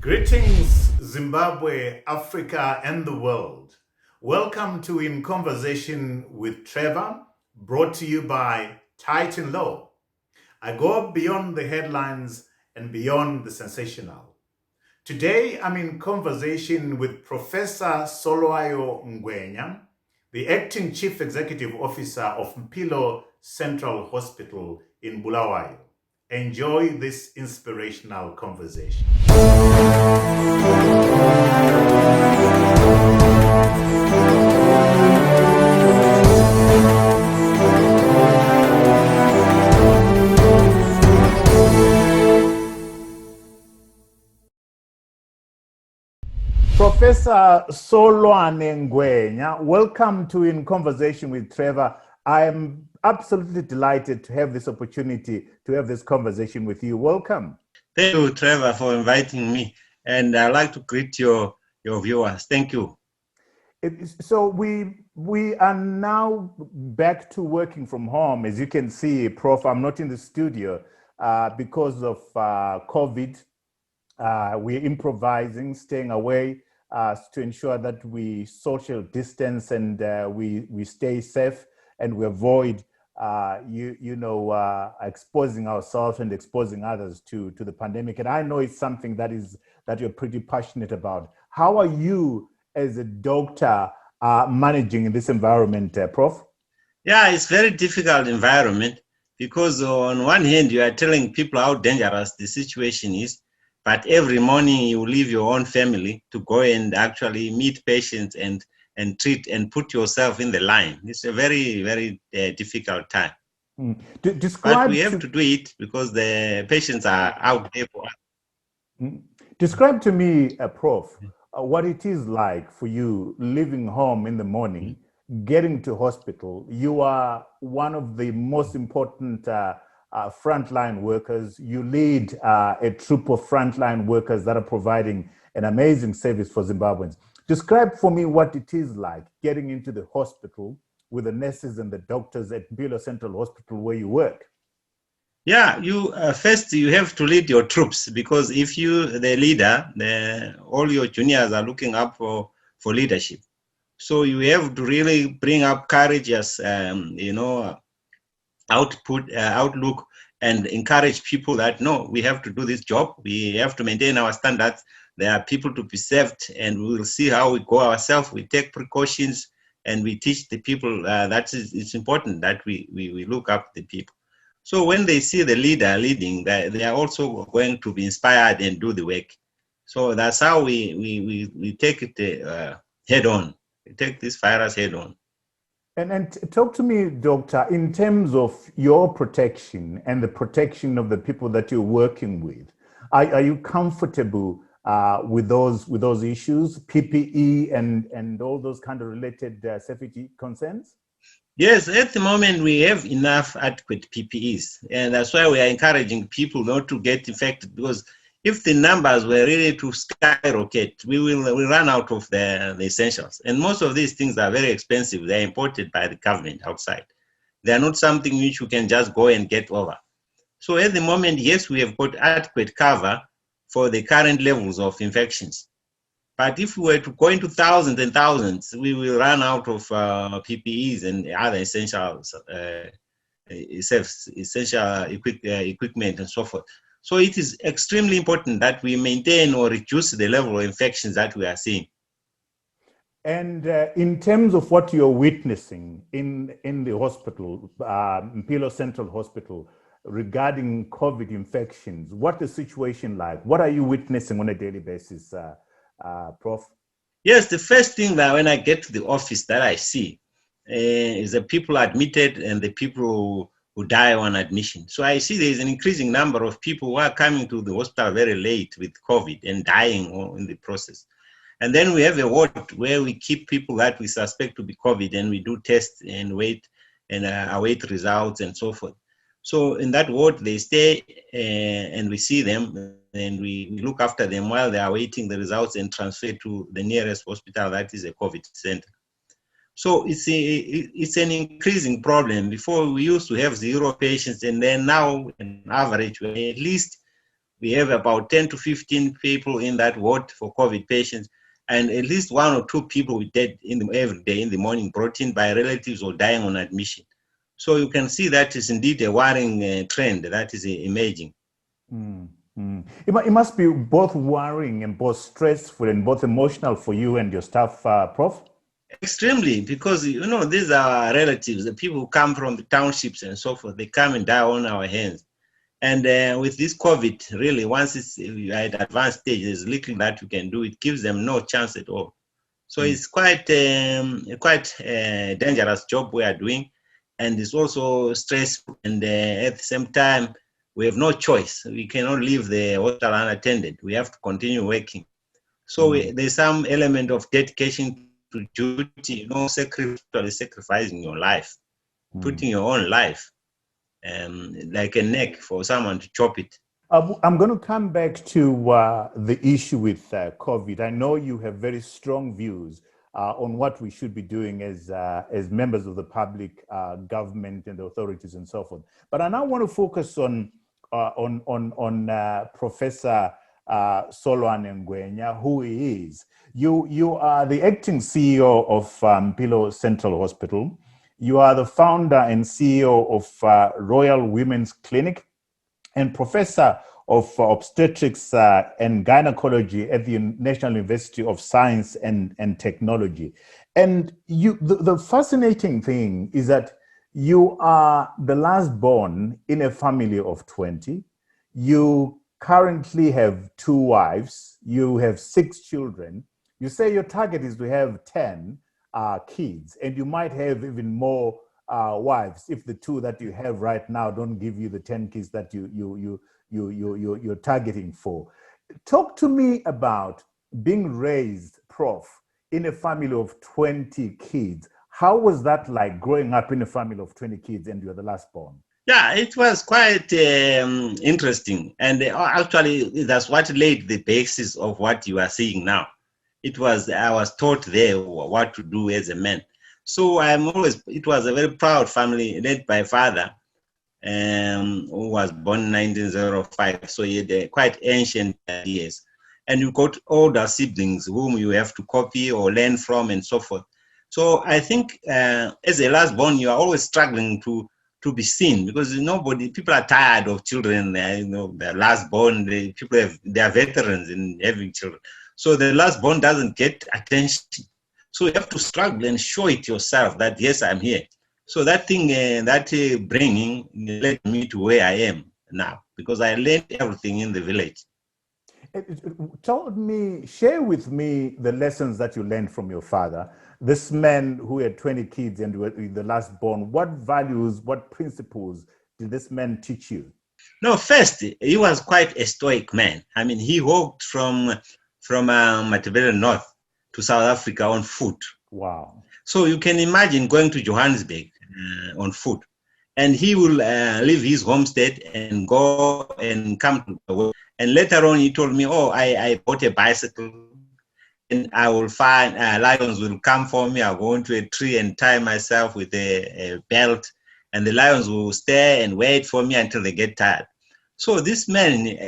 Greetings, Zimbabwe, Africa, and the world. Welcome to In Conversation with Trevor, brought to you by Titan Law. I go beyond the headlines and beyond the sensational. Today, I'm in conversation with Professor Solwayo Ngwenya, the Acting Chief Executive Officer of Mpilo Central Hospital in Bulawayo. Enjoy this inspirational conversation. Professor Solwayo Ngwenya, welcome to In Conversation with Trevor. I'm absolutely delighted to have this opportunity to have this conversation with you. Welcome. Thank you, Trevor, for inviting me. And I'd like to greet your viewers. Thank you. So we are now back to working from home. As you can see, Prof, I'm not in the studio because of COVID. We're improvising, staying away to ensure that we social distance and we stay safe and we avoid exposing ourselves and exposing others to the pandemic. And I know it's something that you're pretty passionate about. How are you as a doctor managing in this environment, Prof? Yeah, it's very difficult environment because on one hand, you are telling people how dangerous the situation is, but every morning you leave your own family to go and actually meet patients and treat and put yourself in the line. It's a very, very difficult time. But we have to do it because the patients are out there for us. Describe to me, Prof, what it is like for you leaving home in the morning, getting to hospital. You are one of the most important frontline workers. You lead a troop of frontline workers that are providing an amazing service for Zimbabweans. Describe for me what it is like getting into the hospital with the nurses and the doctors at Mpilo Central Hospital where you work. Yeah, you first you have to lead your troops, because if you the leader, all your juniors are looking up for leadership. So you have to really bring up courageous, outlook, and encourage people that no, we have to do this job. We have to maintain our standards. There are people to be saved, and we will see how we go ourselves. We take precautions, and we teach the people that it's important that we look up the people. So when they see the leader leading, they are also going to be inspired and do the work. So that's how we take it head on. We take this virus head on. And talk to me, doctor, in terms of your protection and the protection of the people that you're working with. Are you comfortable with those issues, PPE and all those kind of related safety concerns? Yes, at the moment we have enough adequate PPEs, and that's why we are encouraging people not to get infected, because if the numbers were really to skyrocket, we'll run out of the essentials. And most of these things are very expensive. They're imported by the government outside. They're not something which you can just go and get over. So at the moment, yes, we have got adequate cover for the current levels of infections. But if we were to go into thousands and thousands, we will run out of PPEs and other essentials, essential equipment and so forth. So it is extremely important that we maintain or reduce the level of infections that we are seeing. And in terms of what you're witnessing in the hospital, Mpilo Central Hospital, regarding COVID infections, what is the situation like? What are you witnessing on a daily basis, Prof? Yes, the first thing that when I get to the office that I see is the people admitted and the people who die on admission. So I see there is an increasing number of people who are coming to the hospital very late with COVID and dying in the process. And then we have a ward where we keep people that we suspect to be COVID, and we do tests and wait and await results and so forth. So in that ward, they stay and we see them and we look after them while they are waiting the results and transfer to the nearest hospital that is a COVID center. So it's an increasing problem. Before we used to have 0 patients, and then now on average, at least We have about 10 to 15 people in that ward for COVID patients, and at least 1 or 2 people dead every day in the morning, brought in by relatives or dying on admission. So you can see that is indeed a worrying trend that is emerging. It must be both worrying and both stressful and both emotional for you and your staff, Prof? Extremely, because these are relatives, the people who come from the townships and so forth. They come and die on our hands. And with this COVID, really, once it's at advanced stage, there's little that you can do. It gives them no chance at all. So it's quite a dangerous job we are doing, and it's also stressful. And at the same time, we have no choice. We cannot leave the hospital unattended. We have to continue working. So there's some element of dedication to duty, sacrificing your life, putting your own life like a neck for someone to chop it. I'm going to come back to the issue with COVID. I know you have very strong views on what we should be doing as members of the public, government, and the authorities, and so forth. But I now want to focus on Professor Solwayo Ngwenya, who he is. You are the acting CEO of Mpilo Central Hospital. You are the founder and CEO of Royal Women's Clinic and professor of obstetrics and gynecology at the National University of Science and Technology. And the fascinating thing is that you are the last born in a family of 20. You currently have 2 wives. You have 6 children. You say your target is to have 10 kids, and you might have even more wives if the 2 that you have right now don't give you the 10 kids that you're targeting for. Talk to me about being raised, Prof, in a family of 20 kids. How was that like, growing up in a family of 20 kids and you're the last born? Yeah, it was quite interesting. And actually, that's what laid the basis of what you are seeing now. I was taught there what to do as a man. So it was a very proud family led by father, who was born in 1905. So he had quite ancient ideas. And you got older siblings whom you have to copy or learn from and so forth. So I think as a last born, you are always struggling to be seen, because people are tired of children. The last born, they are veterans in having children. So the last born doesn't get attention. So you have to struggle and show it yourself that, yes, I'm here. So that thing, bringing led me to where I am now, because I learned everything in the village. Share with me the lessons that you learned from your father, this man who had 20 kids and were the last born. What values, what principles did this man teach you? No, first, he was quite a stoic man. I mean, he walked from Matabele North to South Africa on foot. Wow. So you can imagine going to Johannesburg on foot. And he will leave his homestead and go and come to the work. And later on, he told me, I bought a bicycle, and I will find lions will come for me. I'll go into a tree and tie myself with a belt, and the lions will stare and wait for me until they get tired. So this man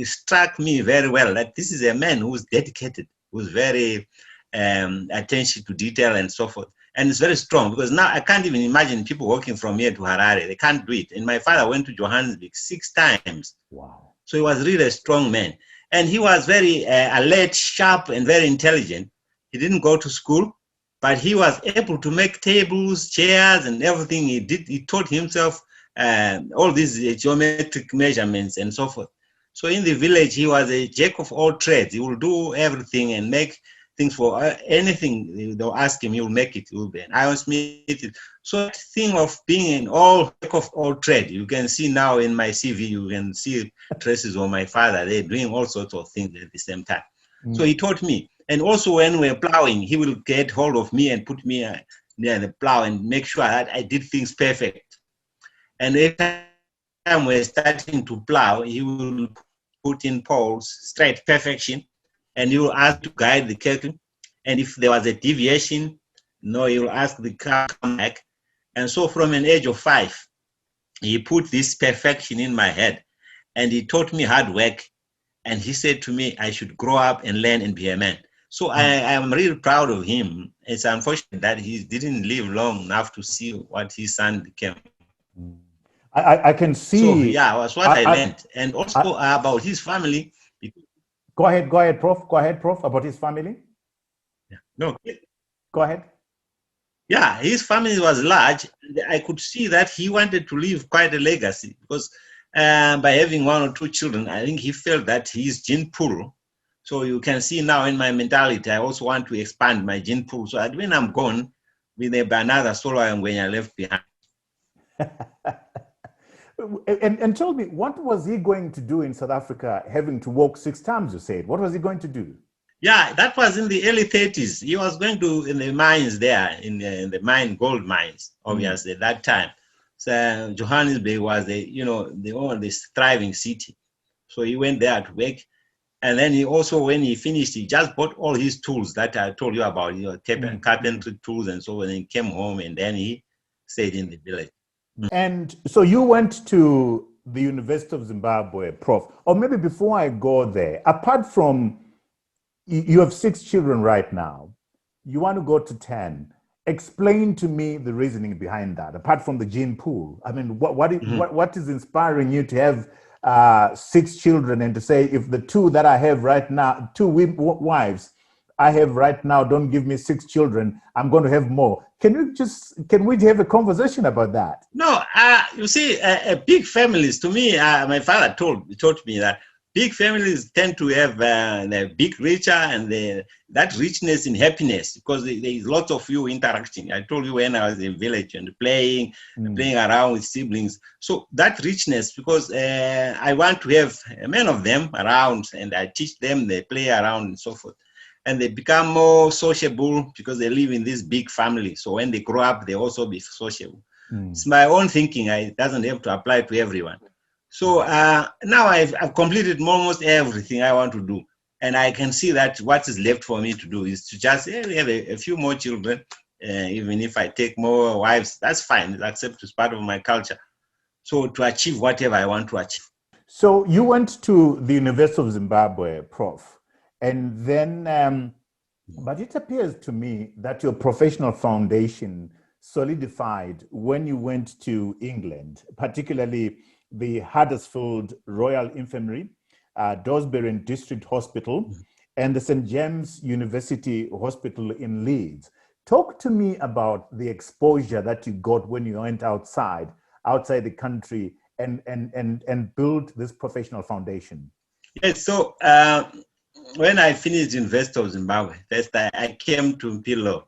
struck me very well, that this is a man who's dedicated, who's very attention to detail and so forth. And it's very strong, because now I can't even imagine people walking from here to Harare. They can't do it. And my father went to Johannesburg 6 times. Wow. So he was really a strong man. And he was very alert, sharp, and very intelligent. He didn't go to school, but he was able to make tables, chairs, and everything he did. He taught himself all these geometric measurements and so forth. So in the village, he was a jack of all trades. He will do everything and make things for anything they'll ask him, he will make it. He will be an ironsmith. So that thing of being an jack of all trade, you can see now in my CV, you can see traces of my father. They're doing all sorts of things at the same time. So he taught me. And also when we're plowing, he will get hold of me and put me near the plow and make sure that I did things perfect. And every time we're starting to plow, he will put in poles, straight perfection. And you will ask to guide the cattle. And if there was a deviation, you will ask the car to come back. And so from an age of 5, he put this perfection in my head. And he taught me hard work. And he said to me, I should grow up and learn and be a man. So I am really proud of him. It's unfortunate that he didn't live long enough to see what his son became. I can see. So yeah, that's what I learned. And also about his family. Go ahead, Prof. Go ahead, Prof, about his family. Yeah. No. Go ahead. Yeah, his family was large. I could see that he wanted to leave quite a legacy because by having one or two children, I think he felt that his gene pool. So you can see now in my mentality, I also want to expand my gene pool so that when I'm gone, with another Solwayo Ngwenya left behind. And tell me, what was he going to do in South Africa, having to walk 6 times, you said? What was he going to do? Yeah, that was in the early 30s. He was going to, in the mines there, in the gold mines, obviously, at that time. So Johannesburg was the thriving city. So he went there to work. And then he also, when he finished, he just bought all his tools that I told you about, carpentry tools and so on. And he came home and then he stayed in the village. And so you went to the University of Zimbabwe, Prof. Or maybe before I go there, apart from, you have 6 children right now, you want to go to 10. Explain to me the reasoning behind that, apart from the gene pool. I mean, what is inspiring you to have 6 children and to say, if the 2 that I have right now, 2 wives I have right now don't give me 6 children, I'm going to have more. Can we have a conversation about that? No, you see, big families, to me, my father taught me that big families tend to have the big richer and that richness in happiness because there is lots of you interacting. I told you when I was in village and playing around with siblings. So that richness, because I want to have many of them around and I teach them, they play around and so forth. And they become more sociable because they live in this big family. So when they grow up, they also be sociable. It's my own thinking. It doesn't have to apply to everyone. So now I've completed almost everything I want to do. And I can see that what is left for me to do is to just have a few more children. Even if I take more wives, that's fine. It's accepted as part of my culture. So to achieve whatever I want to achieve. So you went to the University of Zimbabwe, Prof. And then, but it appears to me that your professional foundation solidified when you went to England, particularly the Huddersfield Royal Infirmary, Dawsbury District Hospital, and the St. James University Hospital in Leeds. Talk to me about the exposure that you got when you went outside the country and build this professional foundation. Yes, so when I finished University of Zimbabwe, first I came to Mpilo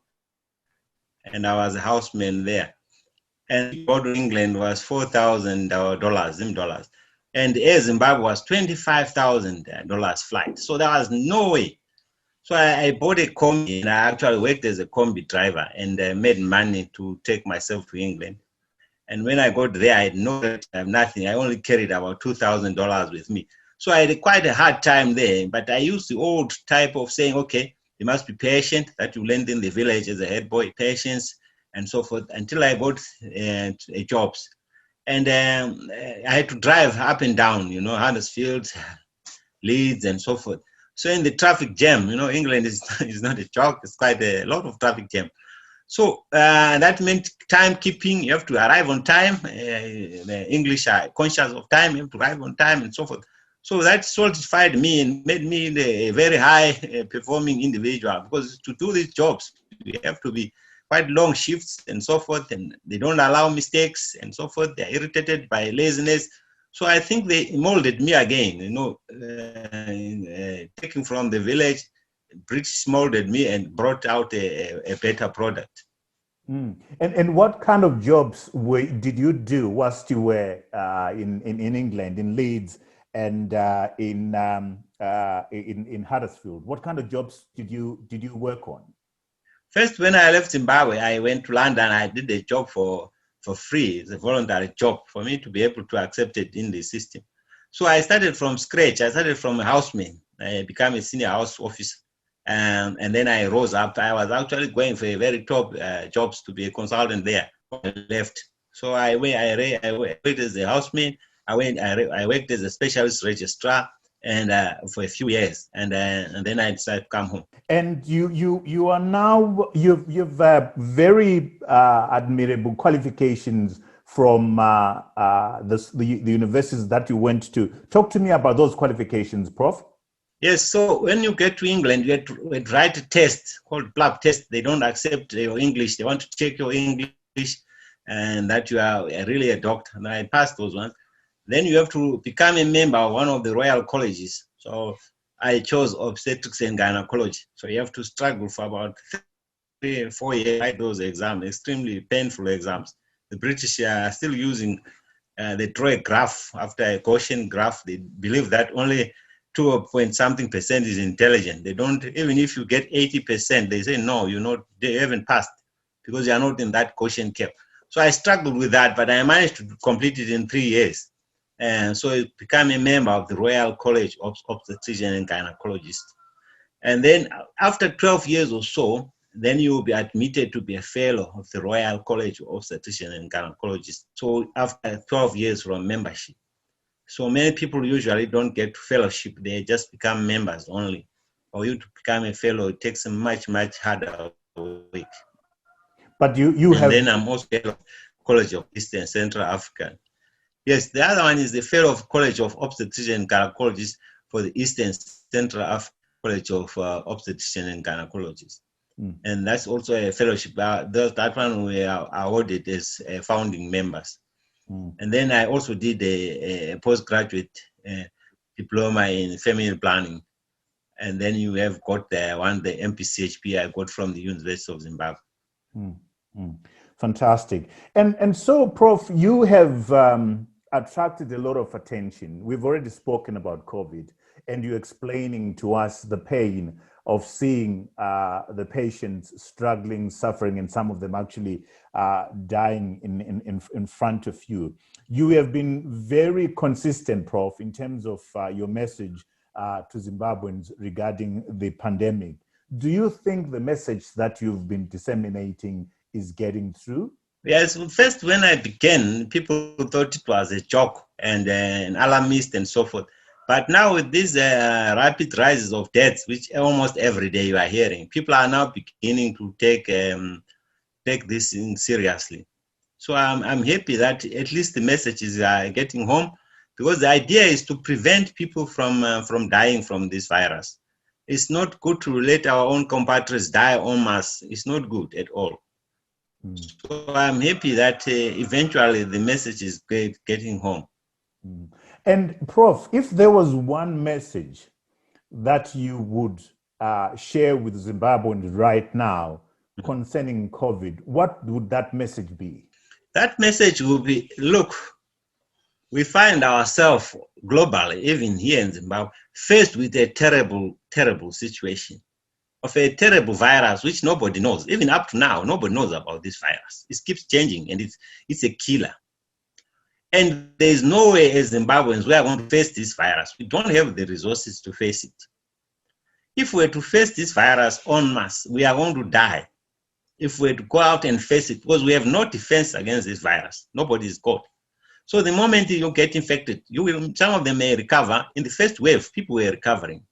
and I was a houseman there. And to go to England was $4,000, Zim dollars. And Air Zimbabwe was $25,000 flight. So there was no way. So I bought a combi and I actually worked as a combi driver and made money to take myself to England. And when I got there, I had nothing. I only carried about $2,000 with me. So I had quite a hard time there, but I used the old type of saying, okay, you must be patient, that you learned in the village as a head boy, patience, and so forth, until I got jobs. And I had to drive up and down, Huddersfield, Leeds, and so forth. So in the traffic jam, England is not a joke, it's quite a lot of traffic jam. So that meant timekeeping. You have to arrive on time. The English are conscious of time. You have to arrive on time and so forth. So that solidified me and made me a very high performing individual, because to do these jobs, you have to be quite long shifts and so forth, and they don't allow mistakes and so forth. They're irritated by laziness. So I think they molded me again, taking from the village, British molded me and brought out a better product. And what kind of jobs did you do whilst you were in England, in Leeds, and in Huddersfield? What kind of jobs did you work on? First, when I left Zimbabwe, I went to London. I did a job for free. It's a voluntary job for me to be able to accept it in the system. So I started from scratch. I started from a houseman. I became a senior house officer. And then I rose up. I was actually going for a very top jobs to be a consultant there. I left. So I worked as a houseman. I worked as a specialist registrar, and for a few years, and then I decided to come home. And you are now you've very admirable qualifications from the universities that you went to. Talk to me about those qualifications, Prof. Yes, so when you get to England, you have to write a test called PLAB test. They don't accept your English. They want to check your English and that you are really a doctor. And I passed those ones. Then you have to become a member of one of the royal colleges. So I chose obstetrics and gynecology. So you have to struggle for about 3 or 4 years, write those exams, extremely painful exams. The British are still using, they draw a graph after a Gaussian graph. They believe that only 2.something% is intelligent. They don't, even if you get 80%, they say, no, they haven't passed because you are not in that Gaussian curve. So I struggled with that, but I managed to complete it in 3 years. And so I became a member of the Royal College of Obstetricians and Gynecologists. And then after 12 years or so, then you will be admitted to be a fellow of the Royal College of Obstetricians and Gynecologists. So after 12 years from membership. So many people usually don't get fellowship. They just become members only. For you to become a fellow, it takes a much, much harder work. But you and have... then I'm also fellow of College of East and Central Africa. Yes, the other one is the fellow of College of Obstetricians and Gynecologists for the East and Central Africa College of Obstetricians and Gynecologists. And that's also a fellowship. That one we are awarded as founding members. And then I also did a postgraduate diploma in family planning. And then you have got the MPCHP I got from the University of Zimbabwe. Fantastic. And so, Prof, you have attracted a lot of attention. We've already spoken about COVID, and you're explaining to us the pain of seeing the patients struggling, suffering, and some of them actually dying in front of you. You have been very consistent, Prof, in terms of your message to Zimbabweans regarding the pandemic. Do you think the message that you've been disseminating is getting through? Yes, first when I began, people thought it was a joke and an alarmist and so forth. But now with these rapid rises of deaths, which almost every day you are hearing, people are now beginning to take this thing seriously. So I'm happy that at least the messages are getting home, because the idea is to prevent people from dying from this virus. It's not good to let our own compatriots die en masse. It's not good at all. So I'm happy that eventually the message is getting home. And Prof, if there was one message that you would share with Zimbabweans right now concerning COVID, what would that message be? That message would be, look, we find ourselves globally, even here in Zimbabwe, faced with a terrible, terrible situation of a terrible virus, which nobody knows. Even up to now, nobody knows about this virus. It keeps changing, and it's a killer. And there is no way as Zimbabweans we are going to face this virus. We don't have the resources to face it. If we were to face this virus en masse, we are going to die. If we were to go out and face it, because we have no defense against this virus. Nobody is God. So the moment you get infected, some of them may recover. In the first wave, people were recovering.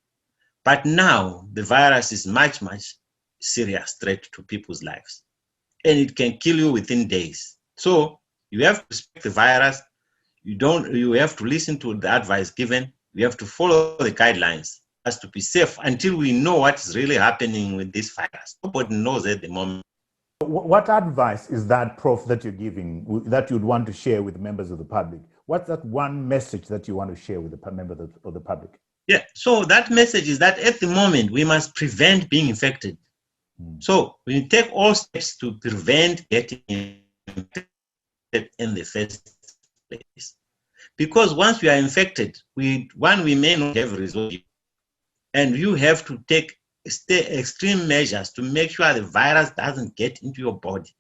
But now the virus is much, much serious threat to people's lives. And it can kill you within days. So you have to respect the virus. You have to listen to the advice given. You have to follow the guidelines as to be safe until we know what is really happening with this virus. Nobody knows at the moment. What advice is that, Prof, that you're giving, that you'd want to share with members of the public? What's that one message that you want to share with the members of the public? Yeah, so that message is that at the moment, we must prevent being infected. So we take all steps to prevent getting infected in the first place. Because once we are infected, we may not have resolved. And you have to take extreme measures to make sure the virus doesn't get into your body.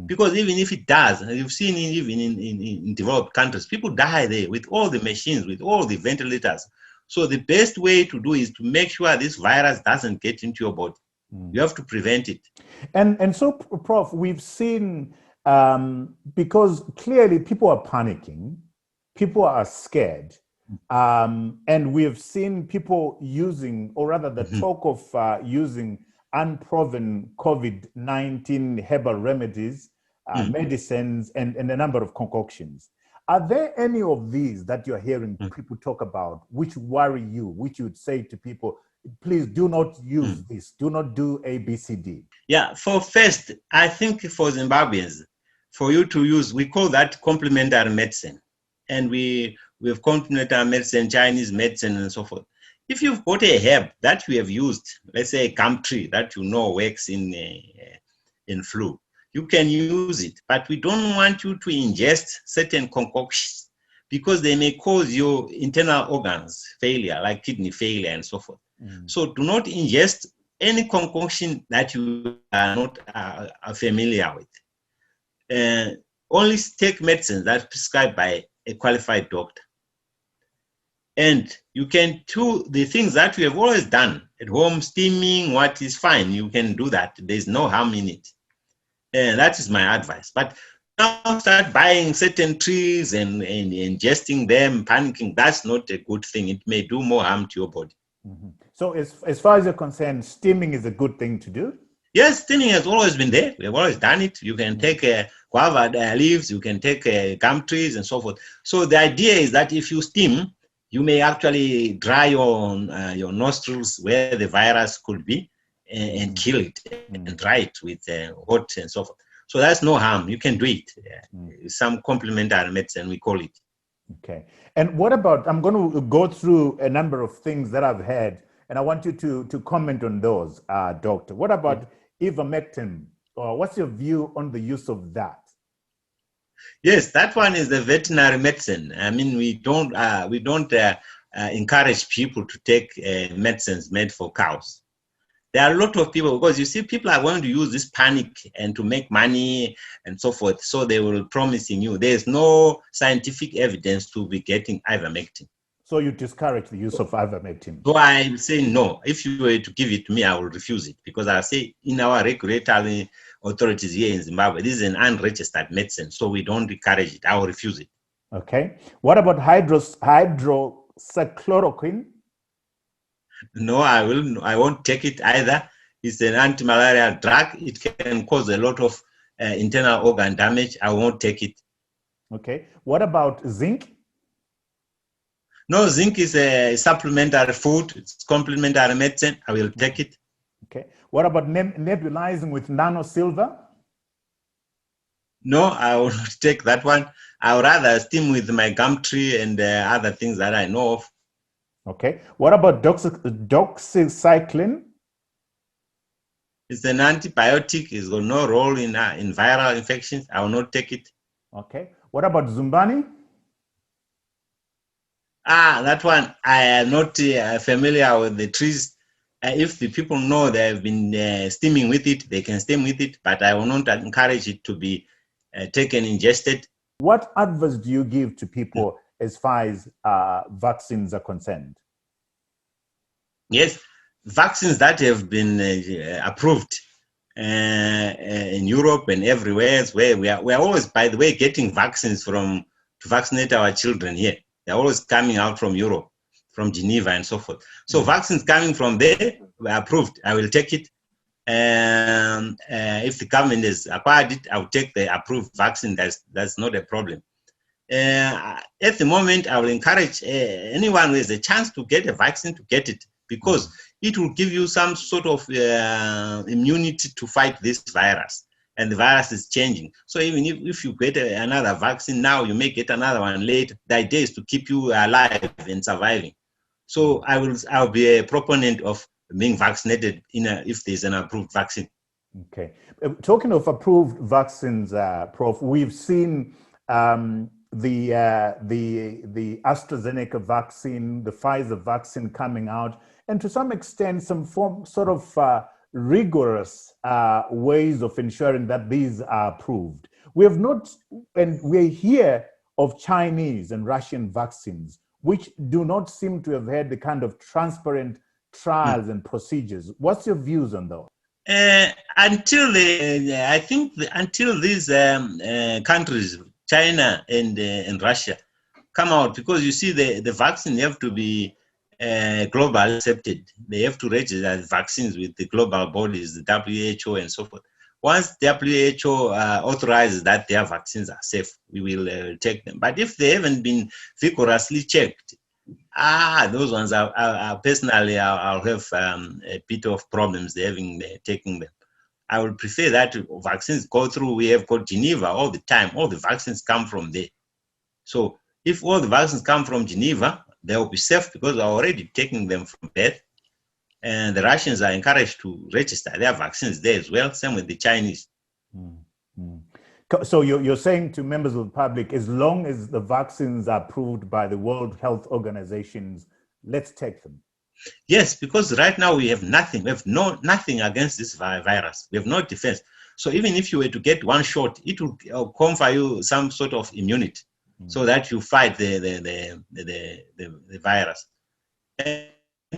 Because even if it does, and you've seen even in developed countries, people die there with all the machines, with all the ventilators. So the best way to do is to make sure this virus doesn't get into your body. You have to prevent it. And so, Prof, we've seen, because clearly people are panicking, people are scared, And we have seen people using, or rather the talk of using unproven COVID-19 herbal remedies, medicines, and a number of concoctions. Are there any of these that you're hearing people talk about which worry you, which you would say to people, please do not use this, do not do A, B, C, D? Yeah, for first, I think for Zimbabweans, for you to use, we call that complementary medicine. And we have complementary medicine, Chinese medicine, and so forth. If you've got a herb that you have used, let's say a gum tree that you know works in flu, you can use it, but we don't want you to ingest certain concoctions because they may cause your internal organs failure, like kidney failure and so forth. So do not ingest any concoction that you are not familiar with. Only take medicines that are prescribed by a qualified doctor. And you can do the things that we have always done at home, steaming, what is fine, you can do that. There's no harm in it. That is my advice. But now start buying certain trees and ingesting them, panicking. That's not a good thing. It may do more harm to your body. So as far as you're concerned, steaming is a good thing to do? Yes, steaming has always been there. We have always done it. You can take guava leaves, you can take gum trees and so forth. So the idea is that if you steam, you may actually dry your nostrils where the virus could be and kill it and dry it with hot and so forth. So that's no harm. You can do it. Some complementary medicine, we call it. Okay. And what about, I'm going to go through a number of things that I've heard, and I want you to comment on those, Doctor. What about ivermectin? What's your view on the use of that? Yes, that one is the veterinary medicine. I mean, we don't encourage people to take medicines made for cows. There are a lot of people, because you see, people are going to use this panic and to make money and so forth. So they will promising you. There's no scientific evidence to be getting ivermectin. So you discourage the use of ivermectin? So I'm saying no. If you were to give it to me, I will refuse it, because I say in our regulatory authorities here in Zimbabwe, this is an unregistered medicine, so we don't encourage it. I will refuse it. Okay. What about hydroxychloroquine? No, I won't take it either. It's an anti-malarial drug. It can cause a lot of internal organ damage. I won't take it. Okay. What about zinc? No, zinc is a supplementary food. It's complementary medicine. I will take it. Okay. What about nebulizing with nanosilver? No, I will not take that one. I would rather steam with my gum tree and other things that I know of. Okay. What about doxycycline? It's an antibiotic. It's got no role in viral infections. I will not take it. Okay. What about zumbani? That one, I am not familiar with the trees. If the people know they have been steaming with it, they can steam with it, but I will not encourage it to be taken, ingested. What advice do you give to people as far as vaccines are concerned? Yes, vaccines that have been approved in Europe and everywhere, where we are always, by the way, getting vaccines to vaccinate our children here. They're always coming out from Europe, from Geneva and so forth. So vaccines coming from there were approved. I will take it. If the government has acquired it, I will take the approved vaccine. That's not a problem. At the moment, I will encourage anyone who has a chance to get a vaccine to get it, because it will give you some sort of immunity to fight this virus. And the virus is changing. So even if you get another vaccine now, you may get another one later. The idea is to keep you alive and surviving. So I'll be a proponent of being vaccinated if there's an approved vaccine. Okay. Talking of approved vaccines, Prof, we've seen the AstraZeneca vaccine, the Pfizer vaccine coming out, and to some extent, some sort of rigorous ways of ensuring that these are approved. We have not, and we hear of Chinese and Russian vaccines, which do not seem to have had the kind of transparent trials and procedures. What's your views on those? Until these countries, China and Russia, come out, because you see the vaccine have to be global accepted. They have to register vaccines with the global bodies, the WHO and so forth. Once WHO authorizes that their vaccines are safe, we will take them. But if they haven't been vigorously checked, those ones are personally, I'll have a bit of problems taking them. I would prefer that vaccines go through. We have got Geneva all the time. All the vaccines come from there. So if all the vaccines come from Geneva, they will be safe because we're already taking them from birth. And the Russians are encouraged to register their vaccines there as well. Same with the Chinese. So you're saying to members of the public, as long as the vaccines are approved by the World Health Organizations, let's take them. Yes, because right now we have nothing. We have nothing against this virus. We have no defense. So even if you were to get one shot, it will confer you some sort of immunity, so that you fight the virus. And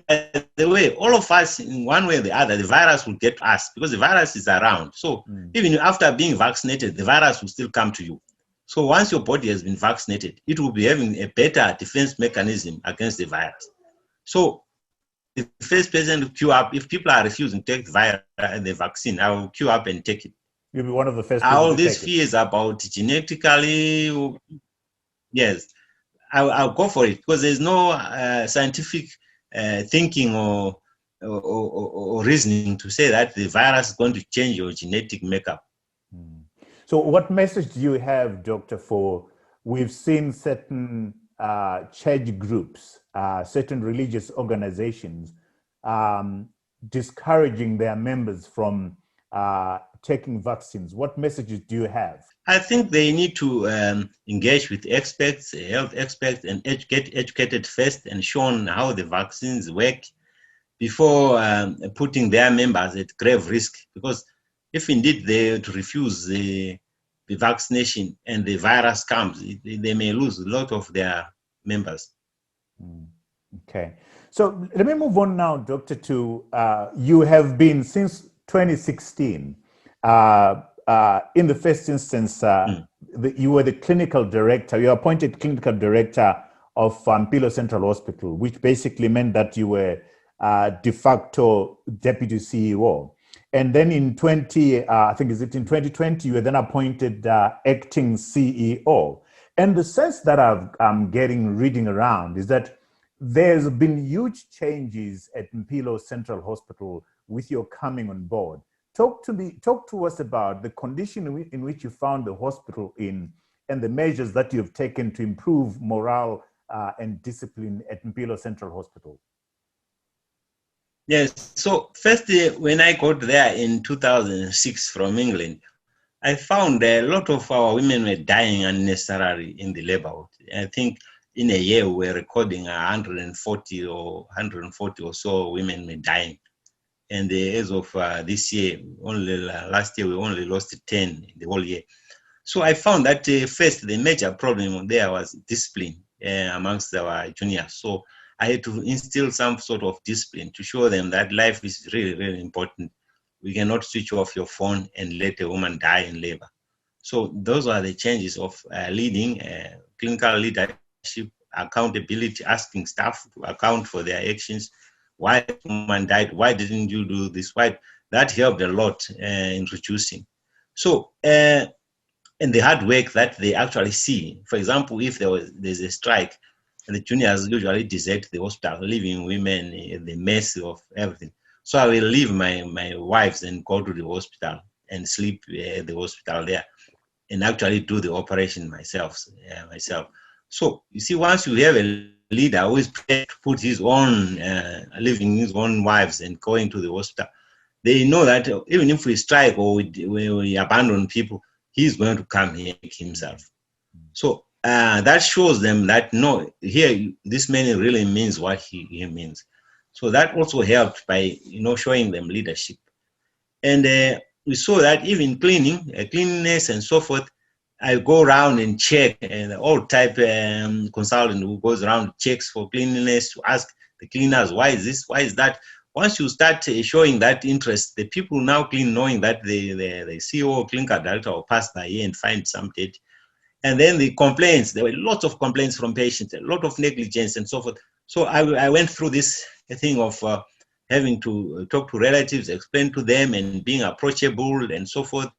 by the way, all of us, in one way or the other, the virus will get to us because the virus is around. So even after being vaccinated, the virus will still come to you. So once your body has been vaccinated, it will be having a better defense mechanism against the virus. So the first person to queue up, if people are refusing to take the vaccine, I will queue up and take it. You'll be one of the first. All these fears about genetically, yes, I'll go for it because there's no scientific thinking or reasoning to say that the virus is going to change your genetic makeup. So what message do you have, Doctor, we've seen certain church groups, certain religious organizations discouraging their members from taking vaccines. What messages do you have? I think they need to engage with experts, health experts, and get educated first and shown how the vaccines work before putting their members at grave risk. Because if indeed they were to refuse the vaccination and the virus comes, they may lose a lot of their members. Okay. So let me move on now, Doctor, to you have been since 2016. In the first instance, you were the clinical director, you appointed clinical director of Mpilo Central Hospital, which basically meant that you were de facto deputy CEO. And then in 2020, you were then appointed acting CEO. And the sense that I'm reading around is that there's been huge changes at Mpilo Central Hospital with your coming on board. Talk to us about the condition in which you found the hospital in and the measures that you've taken to improve morale and discipline at Mpilo Central Hospital. Yes, so first, when I got there in 2006 from England, I found a lot of our women were dying unnecessarily in the labor ward. I think in a year we were recording 140 or so women were dying. And as of this year, last year we only lost 10 in the whole year. So I found that first the major problem there was discipline amongst our juniors. So I had to instill some sort of discipline to show them that life is really, really important. We cannot switch off your phone and let a woman die in labor. So those are the changes of leading, clinical leadership, accountability, asking staff to account for their actions. Why the woman died? Why didn't you do this? Why? That helped a lot in reducing. So, and the hard work that they actually see. For example, if there's a strike, the juniors usually desert the hospital, leaving women in the mess of everything. So I will leave my wives and go to the hospital and sleep at the hospital there and actually do the operation myself. So you see, once you have a leader who is prepared to put his own, leaving his own wives and going to the hospital, they know that even if we strike or we abandon people, he's going to come here himself. So that shows them that no, here this man really means what he means. So that also helped by showing them leadership. And we saw that even cleanliness and so forth. I go around and check, and all type consultant who goes around checks for cleanliness to ask the cleaners, why is this, why is that? Once you start showing that interest, the people now clean, knowing that the CEO or clinical director will pass by here and find some dead. And then the complaints, there were lots of complaints from patients, a lot of negligence and so forth. So I went through this thing of having to talk to relatives, explain to them, and being approachable and so forth,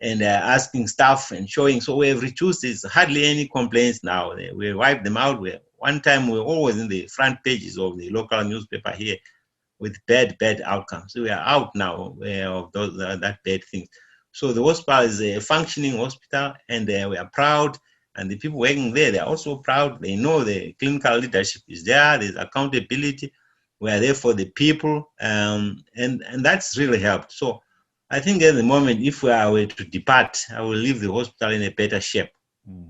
and asking staff and showing. So we have reduced, there's hardly any complaints now. We wiped them out. One time we were always in the front pages of the local newspaper here with bad outcomes. So we are out now of those, that bad things. So the hospital is a functioning hospital, and we are proud. And the people working there, they are also proud. They know the clinical leadership is there. There's accountability. We are there for the people, and that's really helped. So I think at the moment, if we are to depart, I will leave the hospital in a better shape. Mm-hmm.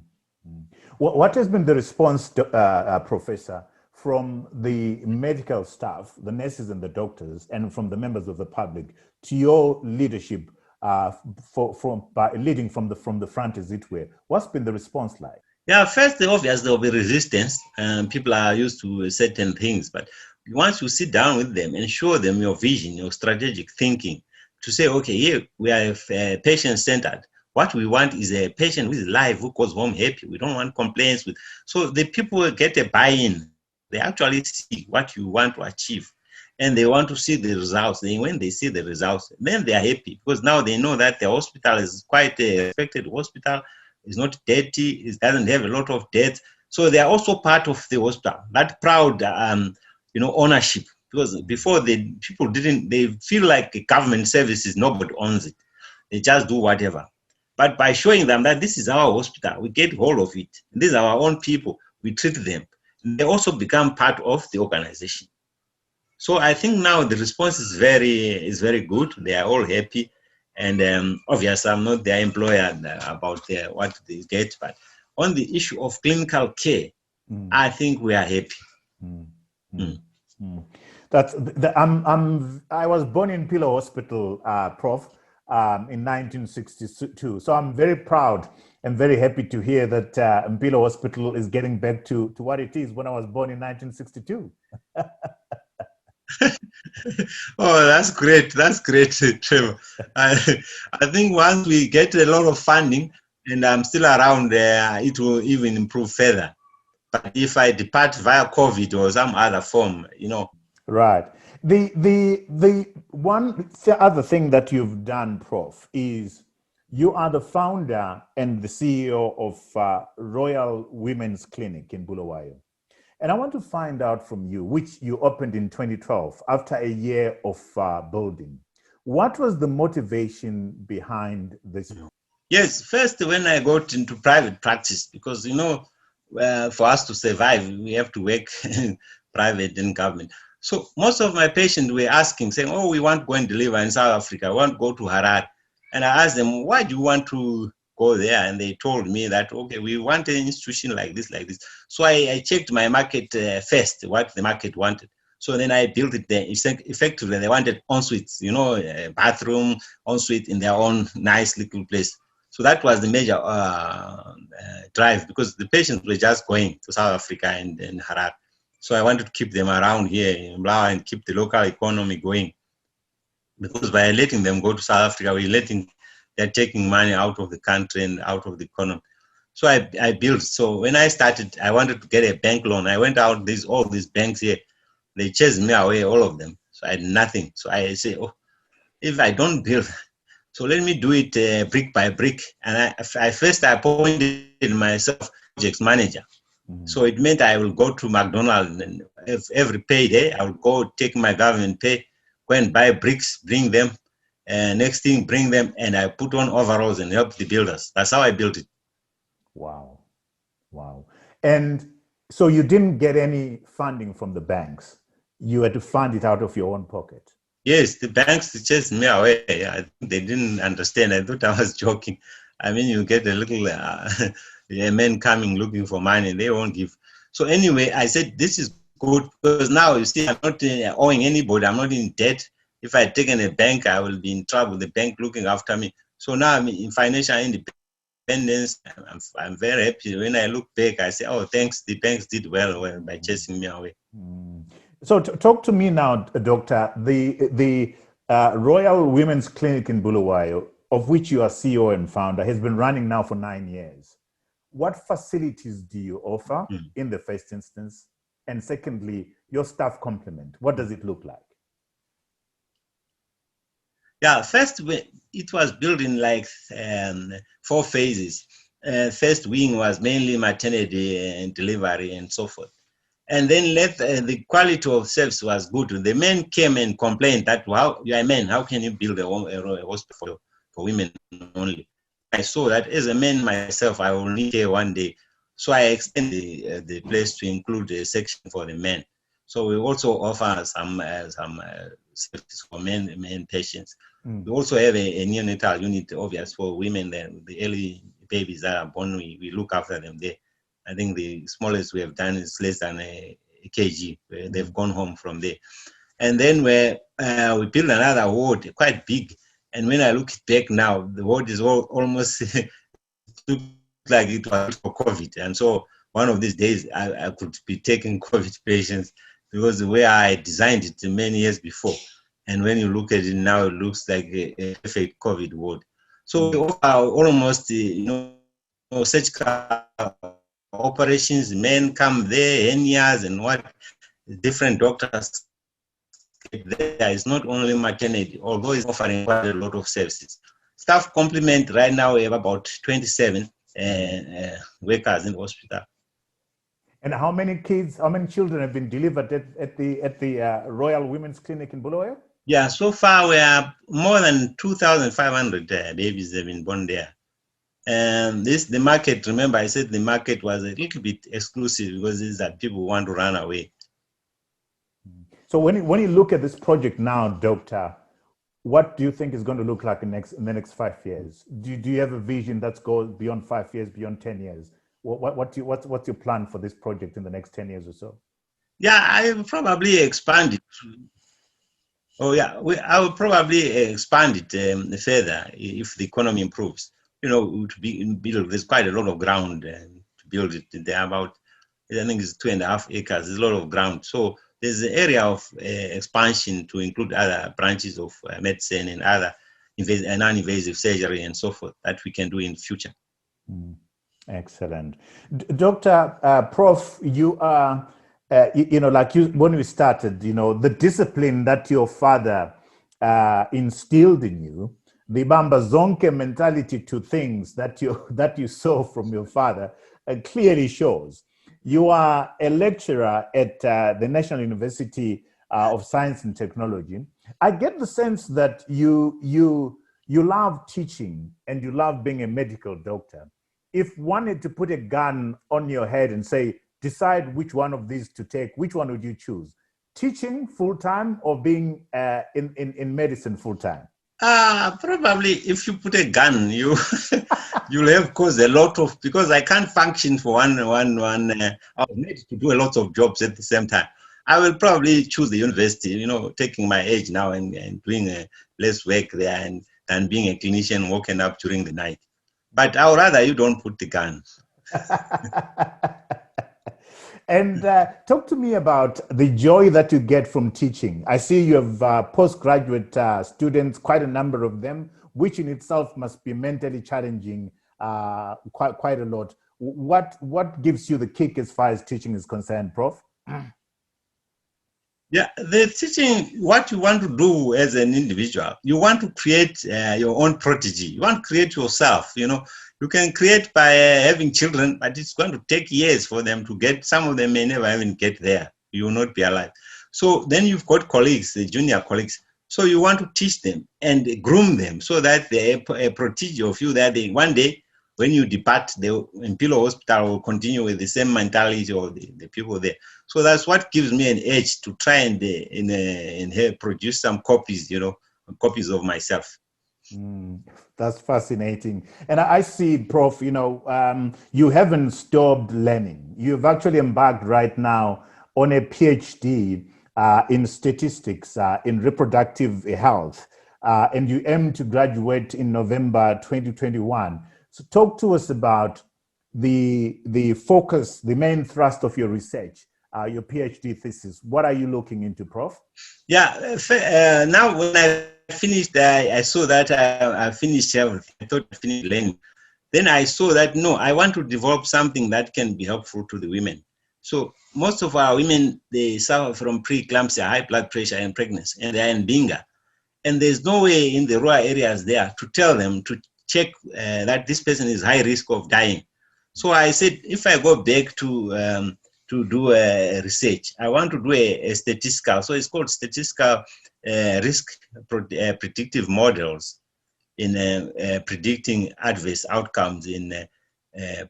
What has been the response, Professor, from the medical staff, the nurses and the doctors, and from the members of the public to your leadership by leading from the front, as it were? What's been the response like? Yeah, first, obviously, there will be resistance. People are used to certain things, but once you sit down with them and show them your vision, your strategic thinking, to say, okay, here we are patient-centered. What we want is a patient who is alive, who goes home happy. We don't want complaints. So the people get a buy-in. They actually see what you want to achieve, and they want to see the results. When they see the results, then they are happy, because now they know that the hospital is quite a respected hospital. It's not dirty. It doesn't have a lot of debt. So they are also part of the hospital. That proud, ownership. Because before, people didn't, they feel like government services, nobody owns it. They just do whatever. But by showing them that this is our hospital, we get hold of it. These are our own people. We treat them. They also become part of the organization. So I think now the response is very good. They are all happy. And obviously, I'm not their employer about what they get. But on the issue of clinical care, I think we are happy. I was born in Mpilo Hospital, Prof, in 1962. So I'm very proud and very happy to hear that Mpilo Hospital is getting back to what it is when I was born in 1962. Oh, that's great. That's great, Trevor. I think once we get a lot of funding and I'm still around there, it will even improve further. But if I depart via COVID or some other form, Right. The other thing that you've done, Prof, is you are the founder and the CEO of Royal Women's Clinic in Bulawayo. And I want to find out from you, which you opened in 2012 after a year of building. What was the motivation behind this? Yes, first when I got into private practice, because for us to survive, we have to work private and government. So most of my patients were asking, saying, "Oh, we want to go and deliver in South Africa. I want to go to Harare." And I asked them, "Why do you want to go there?" And they told me that, okay, we want an institution like this. So I checked my market first, what the market wanted. So then I built it there. Effectively, they wanted en-suites, a bathroom, en-suite in their own nice little place. So that was the major drive, because the patients were just going to South Africa and Harare. So I wanted to keep them around here in Mlawa and keep the local economy going. Because by letting them go to South Africa, they're taking money out of the country and out of the economy. So I built. So when I started, I wanted to get a bank loan. I went out, all these banks here, they chased me away, all of them. So I had nothing. So I say, if I don't build, so let me do it brick by brick. And I first appointed myself project manager. So it meant I will go to McDonald's, and every payday, I will go take my government pay, go and buy bricks, bring them, and next thing, bring them, and I put on overalls and help the builders. That's how I built it. Wow. And so you didn't get any funding from the banks. You had to fund it out of your own pocket. Yes, the banks chased me away. I think they didn't understand. I thought I was joking. I mean, you get a little a man coming looking for money, they won't give. So anyway, I said, this is good, because now you see, I'm not owing anybody. I'm not in debt. If I take in a bank, I will be in trouble. The bank looking after me. So now I'm in financial independence. I'm very happy. When I look back, I say, oh, thanks. The banks did well by chasing me away. So talk to me now, Doctor. The Royal Women's Clinic in Bulawayo, of which you are CEO and founder, has been running now for 9 years. what facilities do you offer in the first instance? And secondly, your staff complement, what does it look like? Yeah, first, it was built in like 4 phases. First wing was mainly maternity and delivery and so forth. And then the quality of service was good. The men came and complained that, wow, you are a man, how can you build a hospital for women only? I saw that as a man myself, I will need care one day. So I extended the place to include a section for the men. So we also offer some services for men patients. We also have a neonatal unit, obvious, for women. The early babies that are born, we look after them there. I think the smallest we have done is less than a kg. They've gone home from there. And then we built another ward, quite big. And when I look back now, the ward is almost look like it was for COVID. And so one of these days, I could be taking COVID patients because the way I designed it many years before. And when you look at it now, it looks like a perfect COVID ward. So we offer almost, surgical operations. Men come there, hernias and what, different doctors. There is not only maternity, although it's offering quite a lot of services. Staff complement right now, we have about 27 workers in the hospital. And how many children have been delivered at the Royal Women's Clinic in Bulawayo? Yeah, so far we are more than 2,500 babies have been born there. And the market, remember I said the market was a little bit exclusive because these are people who want to run away. So when you look at this project now, Doctor, what do you think is going to look like in the next 5 years? Do you have a vision that's goes beyond 5 years, beyond 10 years? What's your plan for this project in the next 10 years or so? Yeah, I will probably expand it. I will probably expand it further if the economy improves. There's quite a lot of ground to build it. There about, I think it's 2.5 acres. There's a lot of ground. So there's an area of expansion to include other branches of medicine and other non-invasive surgery and so forth that we can do in the future. Excellent. Dr. Prof, you are, when we started, the discipline that your father instilled in you, the Bamba Zonke mentality to things that you saw from your father clearly shows. You are a lecturer at the National University of Science and Technology. I get the sense that you love teaching and you love being a medical doctor. If one had to put a gun on your head and say, decide which one of these to take, which one would you choose? Teaching full-time or being in medicine full-time? Probably if you put a gun, you'll have caused a lot of, because I can't function for one. I was made to do a lot of jobs at the same time. I will probably choose the university, taking my age now and doing less work there than being a clinician walking up during the night. But I would rather you don't put the gun. And talk to me about the joy that you get from teaching. I see you have postgraduate students, quite a number of them, which in itself must be mentally challenging quite a lot. What gives you the kick as far as teaching is concerned, Prof? Yeah, the teaching, what you want to do as an individual, you want to create your own prodigy. You want to create yourself, You can create by having children, but it's going to take years for them to get. Some of them may never even get there. You will not be alive. So then you've got colleagues, the junior colleagues. So you want to teach them and groom them so that they're a prodigy of you, that one day when you depart, the Mpilo hospital will continue with the same mentality of the people there. So that's what gives me an edge to try and produce some copies, copies of myself. That's fascinating. And I see, Prof, you haven't stopped learning. You've actually embarked right now on a PhD in statistics, in reproductive health, and you aim to graduate in November 2021. So talk to us about the focus, the main thrust of your research, your PhD thesis. What are you looking into, Prof? Yeah, now when I finished, I saw that I finished everything. I thought I finished learning. Then I saw that, no, I want to develop something that can be helpful to the women. So most of our women, they suffer from preeclampsia, high blood pressure, and pregnancy, and they are in Binga. And there's no way in the rural areas there to tell them to check that this person is high risk of dying. So I said, if I go back to do research, I want to do a statistical, so it's called statistical risk predictive models in predicting adverse outcomes in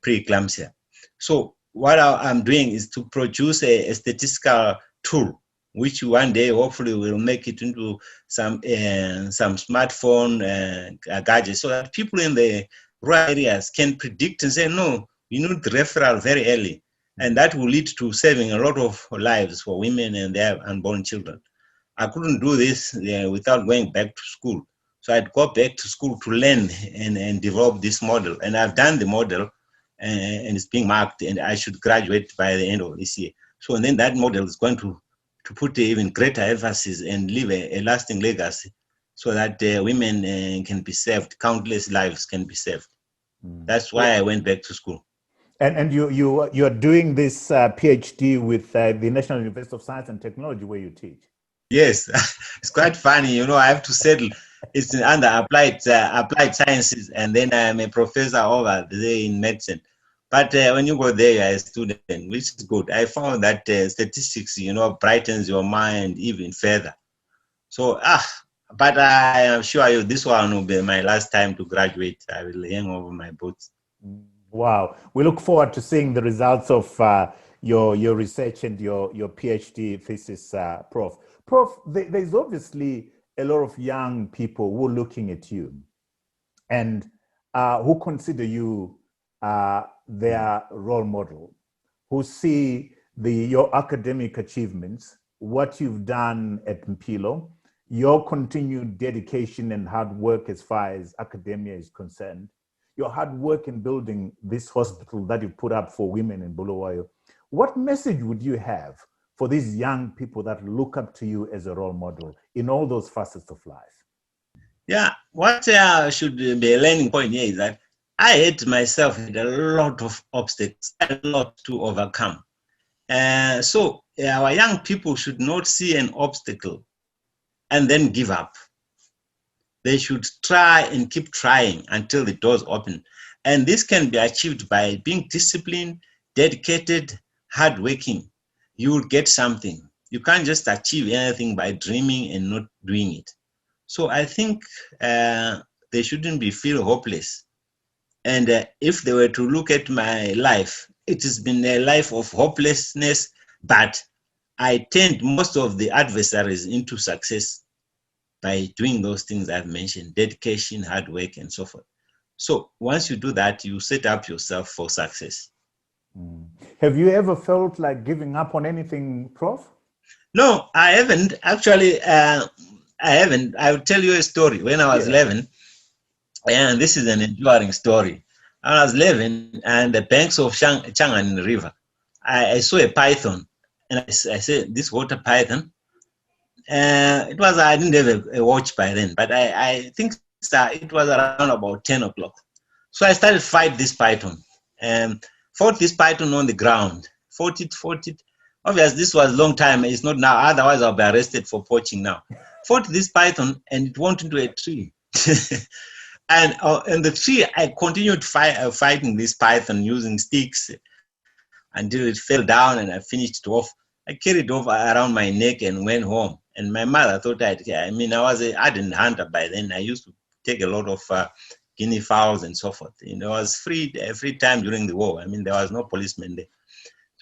preeclampsia. So what I'm doing is to produce a statistical tool, which one day hopefully will make it into some smartphone gadgets, so that people in the rural areas can predict and say, no, you need the referral very early. And that will lead to saving a lot of lives for women and their unborn children. I couldn't do this without going back to school. So I'd go back to school to learn and develop this model. And I've done the model and it's being marked, and I should graduate by the end of this year. So and then that model is going to put even greater emphasis and leave a lasting legacy so that women can be saved, countless lives can be saved. That's why I went back to school. And you're doing this PhD with the National University of Science and Technology, where you teach. Yes, it's quite funny. You know, I have to settle. It's under applied sciences, and then I'm a professor over there in medicine. But when you go there, you're a student, which is good. I found that statistics, you know, brightens your mind even further. So, but I am sure this one will be my last time to graduate. I will hang over my boots. Wow. We look forward to seeing the results of your research and your PhD thesis, Prof. Prof, there's obviously a lot of young people who are looking at you and who consider you their role model, who see your academic achievements, what you've done at Mpilo, your continued dedication and hard work as far as academia is concerned, your hard work in building this hospital that you put up for women in Bulawayo. What message would you have for these young people that look up to you as a role model in all those facets of life? Yeah, what should be a learning point here is that I had myself had a lot of obstacles, a lot to overcome. So our young people should not see an obstacle and then give up. They should try and keep trying until the doors open. And this can be achieved by being disciplined, dedicated, hardworking. You will get something. You can't just achieve anything by dreaming and not doing it. So I think they shouldn't feel hopeless. And if they were to look at my life, it has been a life of hopelessness, but I turned most of the adversaries into success by doing those things I've mentioned: dedication, hard work, and so forth. So once you do that, you set up yourself for success. Have you ever felt like giving up on anything, Prof? No, I haven't. Actually, I haven't. I'll tell you a story. When I was 11, and this is an enduring story. I was 11, and the banks of Changan River, I saw a python, and I said, this water python. I didn't have a watch by then, but I think it was around about 10 o'clock. So I started fight this python, and fought this python on the ground. Fought it. Obviously, this was a long time. It's not now. Otherwise, I'll be arrested for poaching now. Fought this python, and it went into a tree. And in the tree, I continued fighting this python using sticks until it fell down, and I finished it off. I carried it over around my neck and went home. And my mother thought I was an ardent hunter by then. I used to take a lot of guinea fowls and so forth. You know, I was free every time during the war. I mean, there was no policeman there.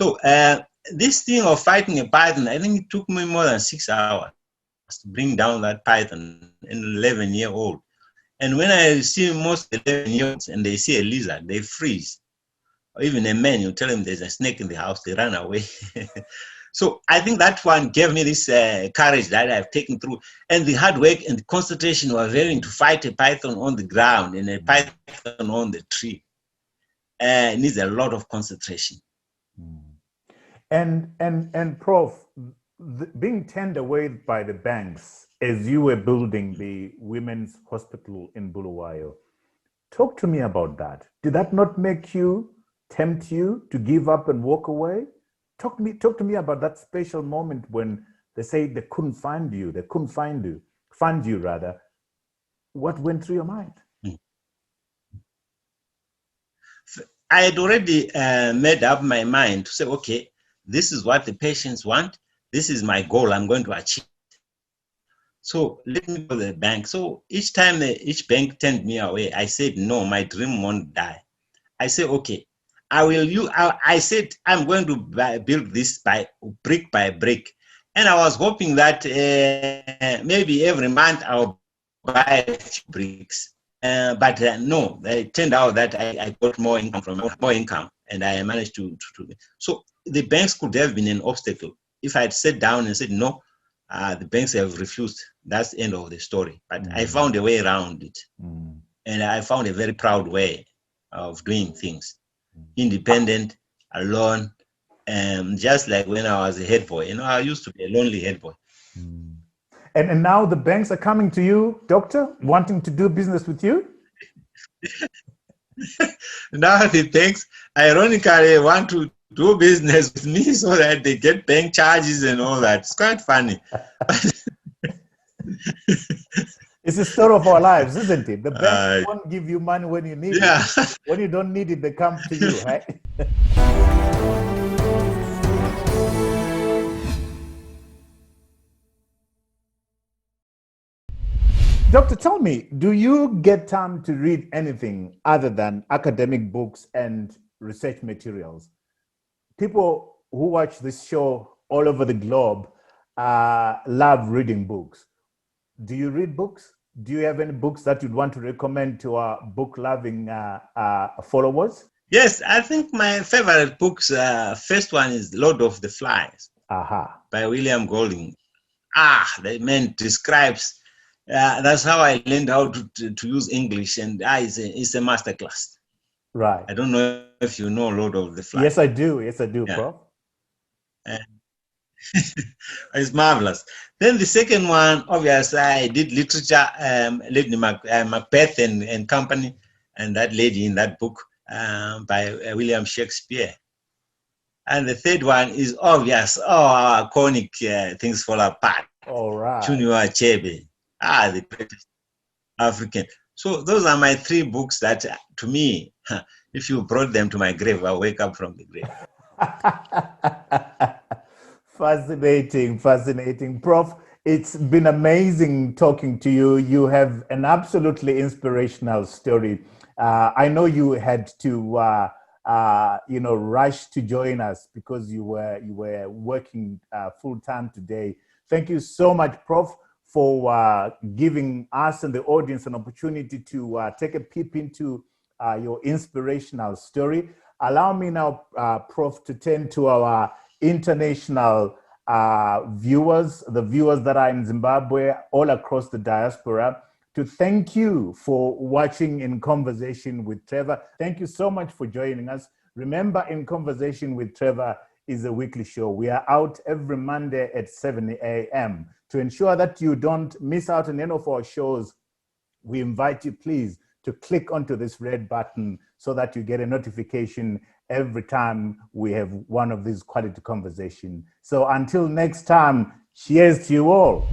So this thing of fighting a python, I think it took me more than 6 hours to bring down that python, an 11-year-old. And when I see most 11-year-olds and they see a lizard, they freeze. Or even a man, you tell them there's a snake in the house, they run away. So I think that one gave me this courage that I've taken through. And the hard work and the concentration were willing to fight a python on the ground and a python on the tree. It needs a lot of concentration. And Prof, being turned away by the banks as you were building the women's hospital in Bulawayo, Talk to me about that. Did that not tempt you to give up and walk away? Talk to me about that special moment when they say they couldn't find you. They couldn't find you rather. What went through your mind? I had already made up my mind to say, okay, this is what the patients want. This is my goal. I'm going to achieve. So let me go to the bank. So each time each bank turned me away, I said, no, my dream won't die. I said, okay, I said, I'm going to build this by brick by brick. And I was hoping that maybe every month I'll buy a few bricks. But no, it turned out that I got more income, and I managed to. So the banks could have been an obstacle. If I had sat down and said no, the banks have refused. That's the end of the story. But I found a way around it, and I found a very proud way of doing things, independent, alone, just like when I was a head boy. I used to be a lonely head boy. And now the banks are coming to you, doctor, wanting to do business with you? Now the banks, ironically, want to do business with me so that they get bank charges and all that. It's quite funny. It's the story of our lives, isn't it? The banks won't give you money when you need it. When you don't need it, they come to you, right? Doctor, tell me, do you get time to read anything other than academic books and research materials? People who watch this show all over the globe love reading books. Do you read books? Do you have any books that you'd want to recommend to our book-loving followers? Yes, I think my favorite books, first one is Lord of the Flies by William Golding. The man describes, that's how I learned how to use English, and it's a masterclass. Right. I don't know if you know Lord of the Flies. Yes, I do. Yes, I do, Prof. It's marvelous. Then the second one, obviously, I did literature, Lady Macbeth and Company, and that lady in that book by William Shakespeare. And the third one is obvious. Our iconic Things Fall Apart. All right. Chinua Achebe. The greatest African. So those are my three books that, to me, if you brought them to my grave, I'll wake up from the grave. Fascinating. Prof, it's been amazing talking to you. You have an absolutely inspirational story. I know you had to, rush to join us because you were working full time today. Thank you so much, Prof, for giving us and the audience an opportunity to take a peep into your inspirational story. Allow me now, Prof, to turn to our international viewers, the viewers that are in Zimbabwe, all across the diaspora, to thank you for watching In Conversation with Trevor. Thank you so much for joining us. Remember, In Conversation with Trevor is a weekly show. We are out every Monday at 7 a.m. To ensure that you don't miss out on any of our shows, we invite you, please, to click onto this red button so that you get a notification every time we have one of these quality conversations. So until next time, cheers to you all.